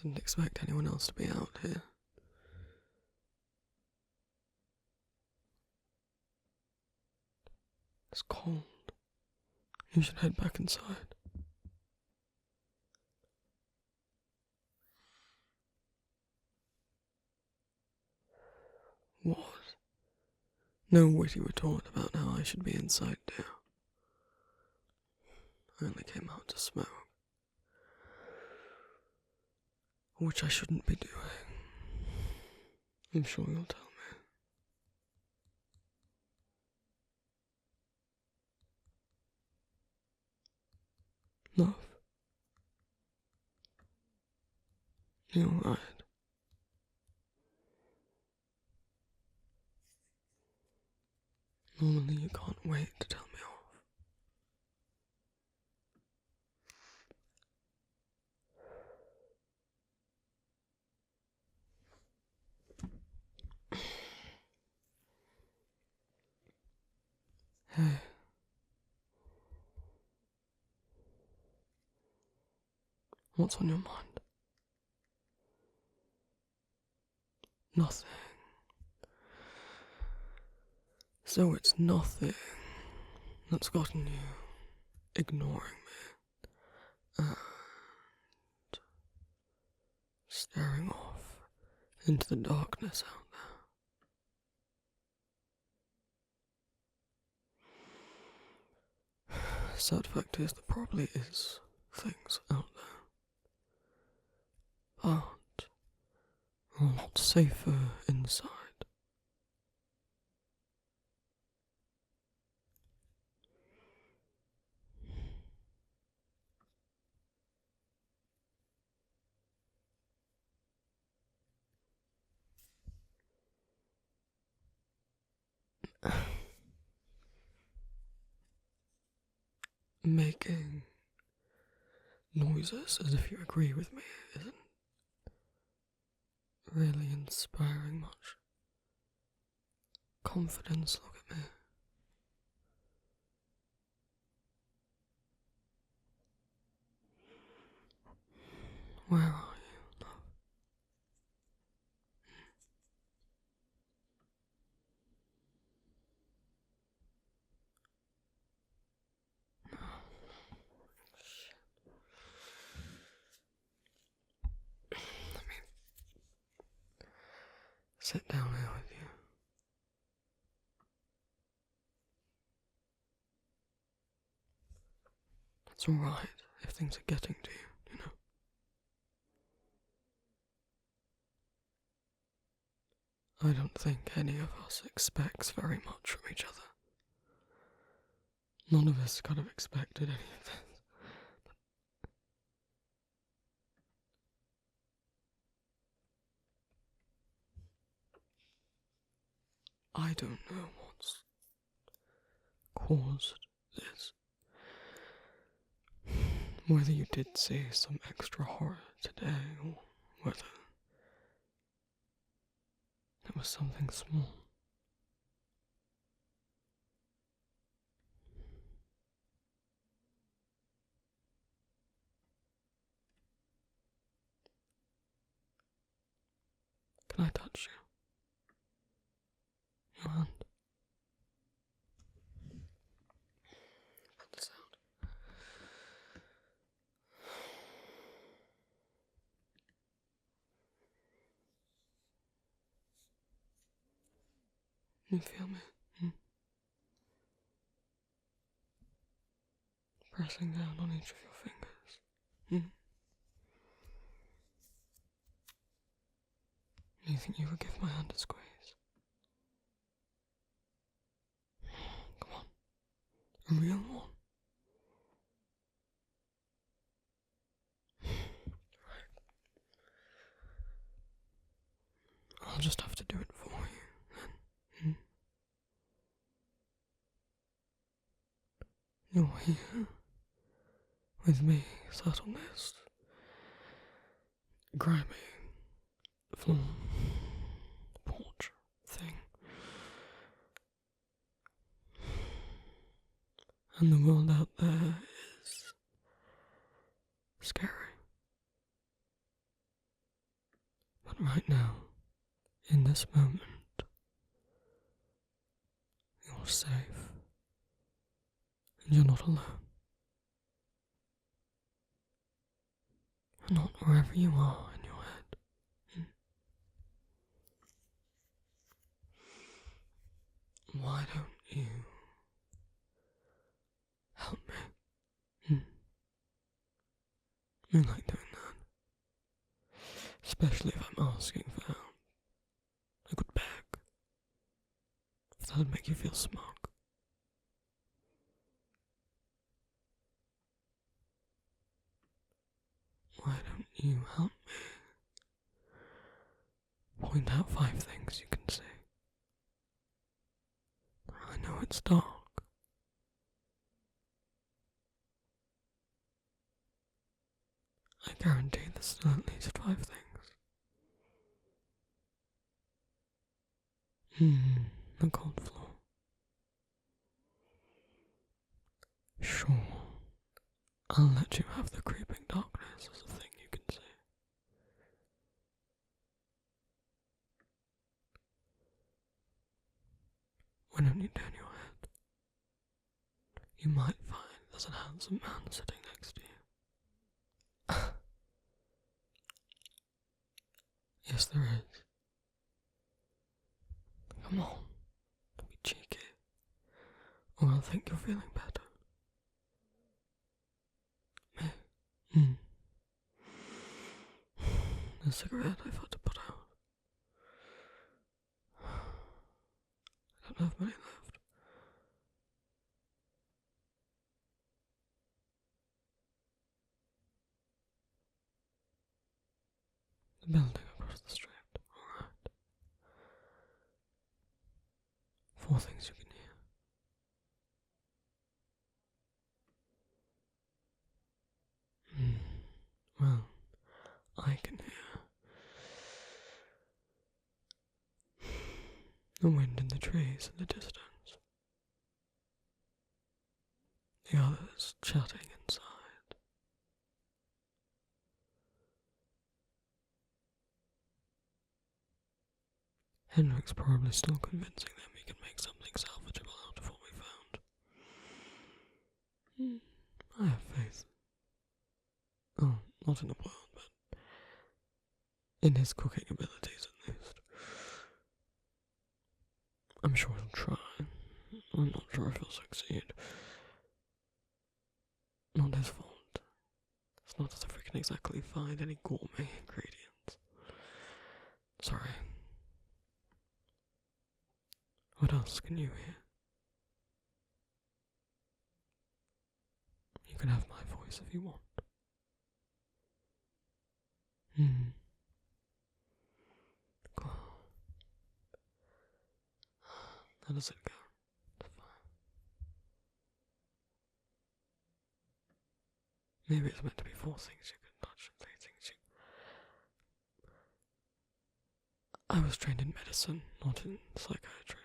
Didn't expect anyone else to be out here. It's cold. You should head back inside. What? No witty retort about how I should be inside too. I only came out to smoke. Which I shouldn't be doing. I'm sure you'll tell me. Love. You're right. Normally you can't wait to tell me off. Hey. What's on your mind? Nothing. So it's nothing that's gotten you ignoring me and staring off into the darkness out there. Sad fact is, there probably is things out there, but a lot safer inside. Making noises as if you agree with me isn't really inspiring much confidence. Look at me. Where are you, love? Let me sit down here with you. It's alright if things are getting to you, you know. I don't think any of us expects very much from each other. None of us could have expected any of this. I don't know what's caused this. Whether you did see some extra horror today, or whether it was something small. Can I touch you? Your hand? Put this out. You feel me? Pressing down on each of your fingers. You think you would give my hand a squeeze? Come on. A real one. Right. I'll just have to do it for you, then. You're here with me, sat on this grimy floor porch thing, and the world out there is scary. But right now, in this moment, you're safe. And you're not alone. You're not wherever you are in your head. Why don't you help me? I like doing that. Especially if I'm asking for help. I could beg. If that would make you feel smug. Why don't you help me? Point out 5 things you can see. I know it's dark. I guarantee there's still at least 5 things. The cold floor. Sure, I'll let you have the creeping darkness as a thing you can see. Why don't you turn your head? You might find there's a handsome man sitting next to you. Yes, there is. Come on, don't be cheeky, or I'll think you're feeling better. Me? The cigarette I've had to put out. I don't have many left. The building across the street, alright. 4 things you can hear. Well, I can hear the wind in the trees in the distance. The others chatting inside. Henrik's probably still convincing them he can make something salvageable out of what we found. I have faith. Oh, not in the world, but in his cooking abilities at least. I'm sure he'll try. I'm not sure if he'll succeed. Not his fault. It's not as if we can exactly find any gourmet ingredients. Sorry. What else can you hear? You can have my voice if you want. Cool. How does it go? It's fine. Maybe it's meant to be 4 things you can touch and 3 things you... I was trained in medicine, not in psychiatry.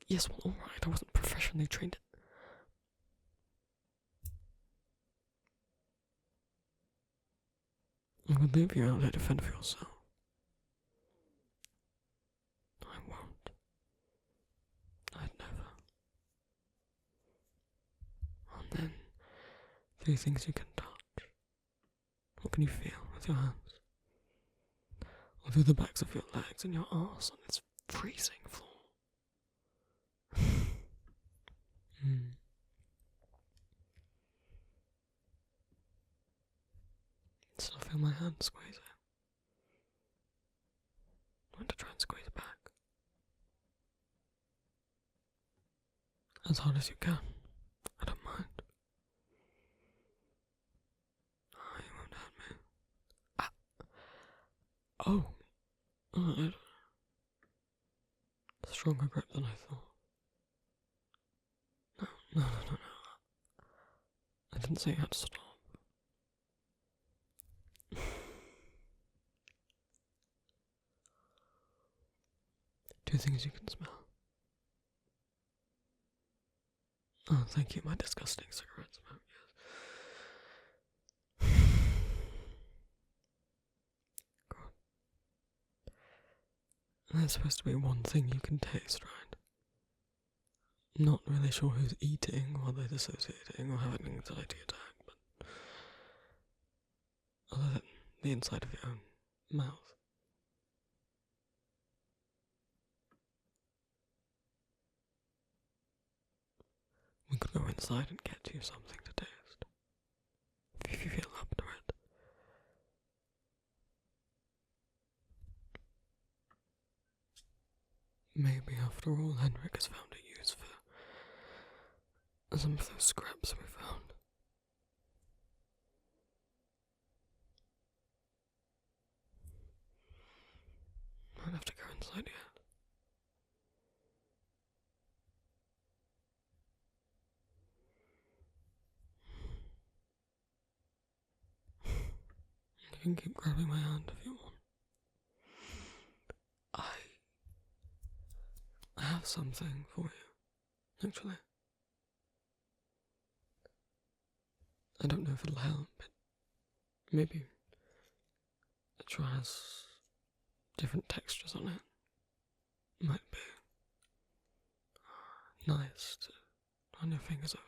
Yes, well, alright, I wasn't professionally trained in... I would leave you out there to fend for yourself. I won't. I'd never. And then, 3 things you can touch. What can you feel with your hands? Or through the backs of your legs and your arse on this freezing floor. Still feel my hand squeeze it. I want to try and squeeze it back. As hard as you can. I don't mind. Oh, you won't hurt me. Ah. Oh. Stronger grip than I thought. No. I didn't say you had to stop. 2 things you can smell. Oh, thank you, my disgusting cigarette smoke, yes. There's supposed to be one thing you can taste, right? Not really sure who's eating while they're dissociating or having an anxiety attack, but other than the inside of your own mouth. We could go inside and get you something to taste, if you feel up to it. Maybe after all, Henrik has found a use for some of those scraps we found. I'd have to go inside yet. You can keep grabbing my hand if you want. I have something for you, actually. I don't know if it'll help, but maybe it has different textures on it. Might be nice to run your fingers over.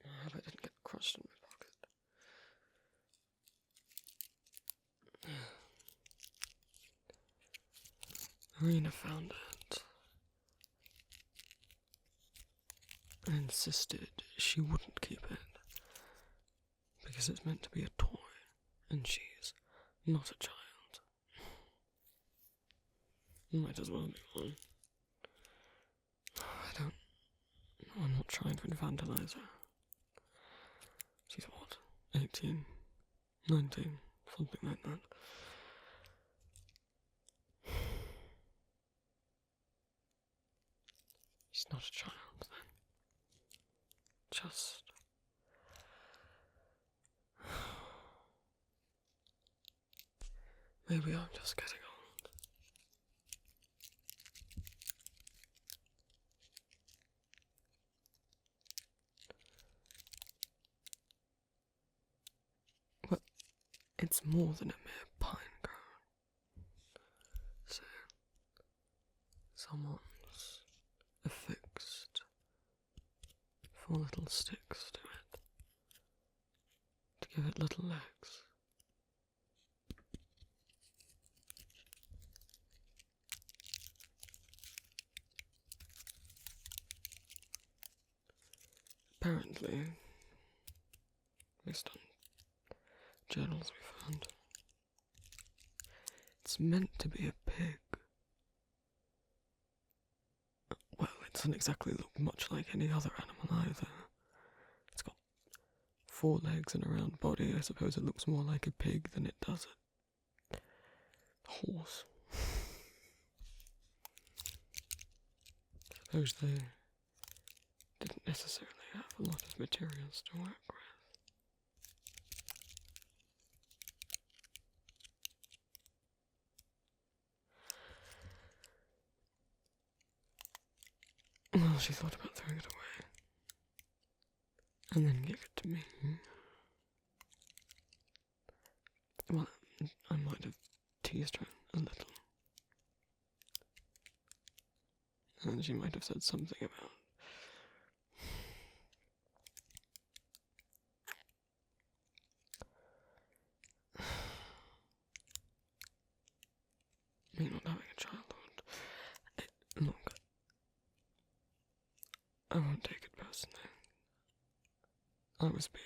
I hope it didn't get crushed in my pocket. Arena found it and insisted she wouldn't keep it because it's meant to be a toy and she's not a child. Might as well be one. I'm not trying to infantilize her. She's what, 18, 19, something like that. She's not a child, then. Just... Maybe I'm just getting old. Well, it's more than a mere pine cone. So, someone's affixed 4 little sticks to it to give it little legs. Apparently, based on journals we found, it's meant to be a pig. Well, it doesn't exactly look much like any other animal either. It's got 4 legs and a round body. I suppose it looks more like a pig than it does a horse. I suppose they didn't necessarily have a lot of materials to work with. Well, she thought about throwing it away, and then gave it to me. Well, I might have teased her a little. And she might have said something about me not having a childhood. Look, I won't take it personally. I was being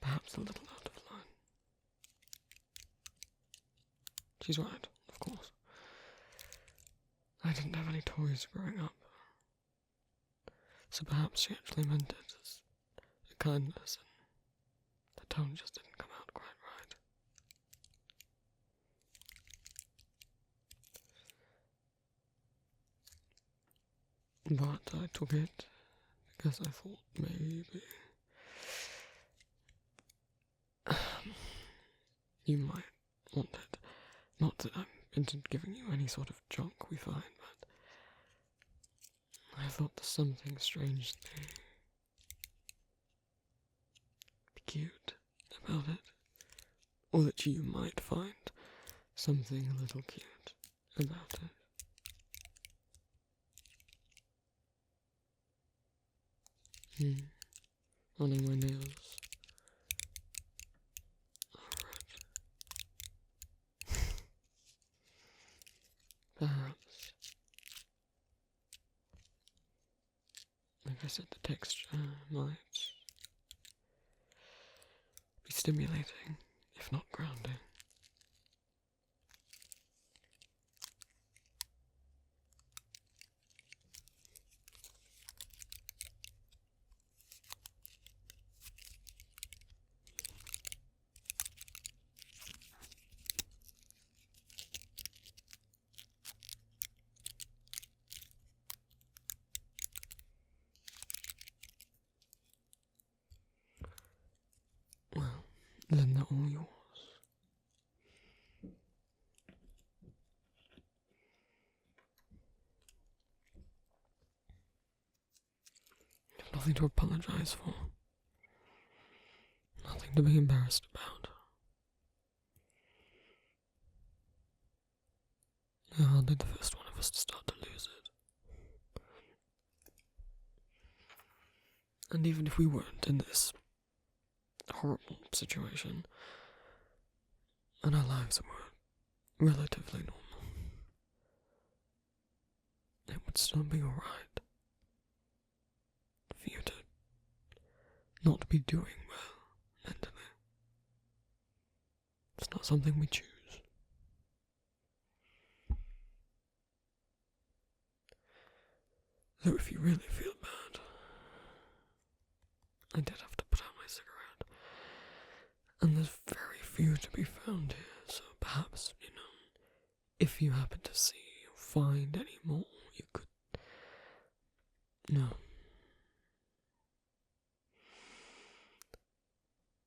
perhaps a little out of line. She's right, of course. I didn't have any toys growing up. So perhaps she actually meant it as a kindness and the tone just didn't come out quite right. But I took it because I thought maybe you might want it. Not that I'm into giving you any sort of junk we find, but I thought there's something strangely cute about it. or that you might find something a little cute about it. Running my nails. Perhaps, like I said, the texture might be stimulating, if not grounding. Well, then they're all yours. You have nothing to apologize for. Nothing to be embarrassed about. You're hardly the first one of us to start to lose it. And even if we weren't in this horrible situation, and our lives were relatively normal, it would still be alright for you to not be doing well mentally. It's not something we choose. Though if you really feel bad, I did have to put out my cigarette, and there's very few to be found here, so perhaps, if you happen to see or find any more, you could... No.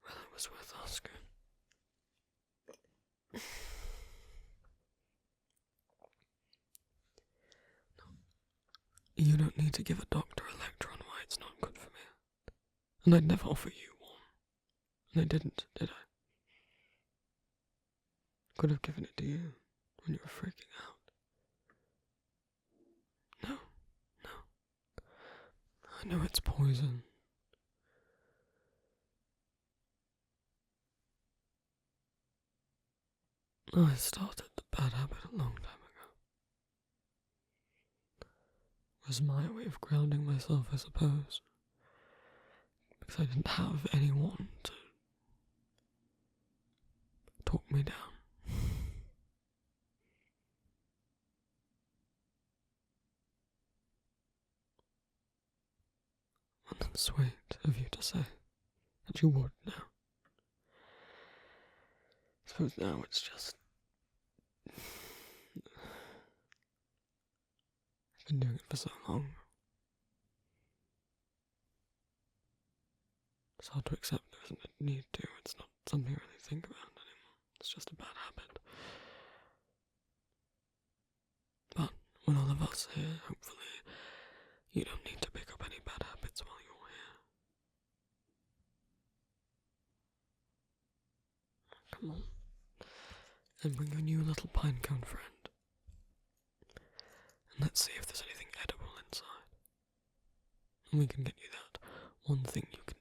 Well, it was worth asking. No. You don't need to give a doctor a lecture on why it's not good for me. And I'd never offer you one. And I didn't, did I? Could have given it to you when you were freaking out. No. I know it's poison. I started the bad habit a long time ago. It was my way of grounding myself, I suppose. Because I didn't have anyone to talk me down. And that's sweet of you to say that you would now. I suppose now it's just... I've been doing it for so long. It's hard to accept there isn't a need to. It's not something I really think about anymore. It's just a bad habit. But with all of us here, hopefully, you don't need to pick up any bad habits while you're here. Come on. And bring your new little pinecone friend. And let's see if there's anything edible inside. And we can get you that one thing you can